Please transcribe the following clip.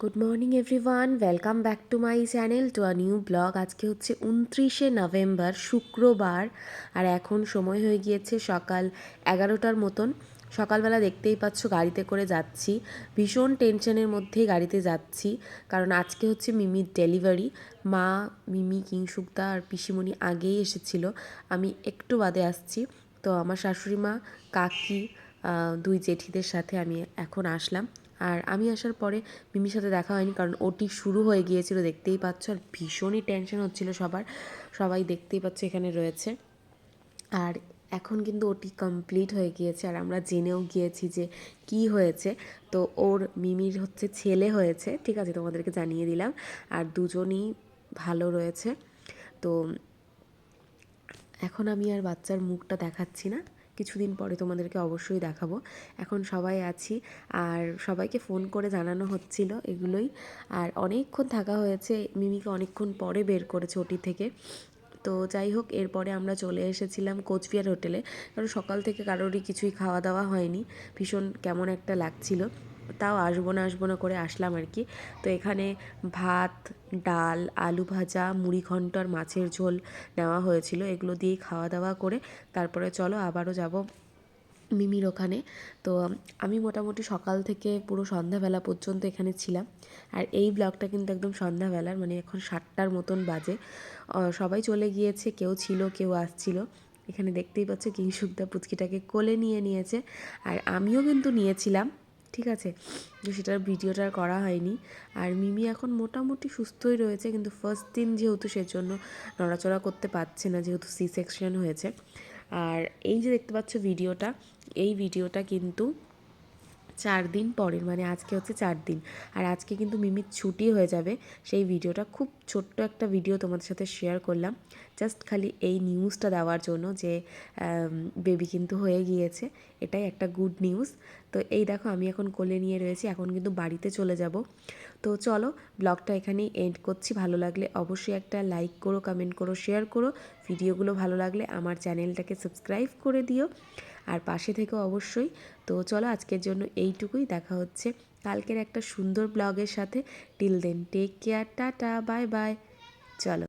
Good morning everyone, welcome back to my channel to a new blog. আজকে হচ্ছে 29শে November, শুক্রবার। আর এখন সময় হয়ে গিয়েছে সকাল 11টার মতন। সকালবেলা দেখতেই পাচ্ছ গাড়িতে করে যাচ্ছি, ভীষণ টেনশনের মধ্যেই গাড়িতে যাচ্ছি, কারণ আজকে হচ্ছে মিমির ডেলিভারি। মা, মিমি, কিংশুকদা আর পিসিমণি আগেই এসেছিল, আমি একটু বাদে আসছি। তো আমার শাশুড়ি মা, কাকি, দুই জেঠিদের সাথে আমি এখন আসলাম। আর আমি আসার পরে মিমির সাথে দেখা হয়নি, কারণ ওটি শুরু হয়ে গিয়েছিল দেখতেই পাচ্ছ। আর ভীষণই টেনশন হচ্ছিল সবার, সবাই দেখতেই পাচ্ছ এখানে রয়েছে। আর এখন কিন্তু ওটি কমপ্লিট হয়ে গিয়েছে, আর আমরা জেনেও গিয়েছি যে কি হয়েছে। তো ওর মিমির হচ্ছে ছেলে হয়েছে, ঠিক আছে, তোমাদেরকে জানিয়ে দিলাম। আর দুজনই ভালো রয়েছে। তো এখন আমি আর বাচ্চার মুখটা দেখাচ্ছি না, কিছুদিন পরে তোমাদেরকে অবশ্যই দেখাবো। এখন সবাই আছি, আর সবাইকে ফোন করে জানানো হচ্ছিল এগুলোই। আর অনেকক্ষণ থাকা হয়েছে, মিমিকে অনেকক্ষণ পরে বের করেছে ওটি থেকে। তো যাই হোক, এরপরে আমরা চলে এসেছিলাম কোচবিহার হোটেলে, কারণ সকাল থেকে কারোরই কিছুই খাওয়া দাওয়া হয়নি, ভীষণ কেমন একটা লাগছিল। তাও আসবো না করে আসলাম আর কি। তো এখানে ভাত, ডাল, আলু ভাজা, মুড়ি ঘন্ট আর মাছের ঝোল নেওয়া হয়েছিল। এগুলো দিয়েই খাওয়া দাওয়া করে তারপরে চলো আবারও যাব মিমির ওখানে। তো আমি মোটামুটি সকাল থেকে পুরো সন্ধ্যাবেলা পর্যন্ত এখানে ছিলাম। আর এই ব্লগটা কিন্তু একদম সন্ধ্যাবেলার, মানে এখন 7টার মতন বাজে। সবাই চলে গিয়েছে, কেউ ছিল কেউ আসছিল। এখানে দেখতেই পাচ্ছ কিংশুকদা পুচকিটাকে কোলে নিয়ে নিয়েছে, আর আমিও কিন্তু নিয়েছিলাম, ঠিক আছে, তো সেটার ভিডিওটা আর করা হয়নি। আর মিমি এখন মোটামুটি সুস্থই রয়েছে, কিন্তু ফার্স্ট দিন যেহেতু সেজন্য নড়াচড়া করতে পারছে না, যেহেতু সি সেকশন হয়েছে। আর এই যে দেখতে পাচ্ছ ভিডিওটা, এই ভিডিওটা কিন্তু 4 দিন পরের, মানে আজকে হচ্ছে 4 দিন। আর আজকে কিন্তু মিমির ছুটি হয়ে যাবে। সেই ভিডিওটা খুব ছোট্ট একটা ভিডিও তোমাদের সাথে শেয়ার করলাম, জাস্ট খালি এই নিউজটা দেওয়ার জন্য যে বেবি কিন্তু হয়ে গিয়েছে, এটাই একটা গুড নিউজ। তো এই দেখো আমি এখন কোলে নিয়ে রয়েছি, এখন কিন্তু বাড়িতে চলে যাব। তো চলো ব্লগটা এখানেই এন্ড করছি। ভালো লাগলে অবশ্যই একটা লাইক করো, কমেন্ট করো, শেয়ার করো। ভিডিওগুলো ভালো লাগলে আমার চ্যানেলটাকে সাবস্ক্রাইব করে দিও, আর পাশে থেকেও অবশ্যই। তো চলো আজকের জন্য এইটুকুই, দেখা হচ্ছে কালকের একটা সুন্দর ব্লগের সাথে। Till then take care, tata, bye bye. চলো।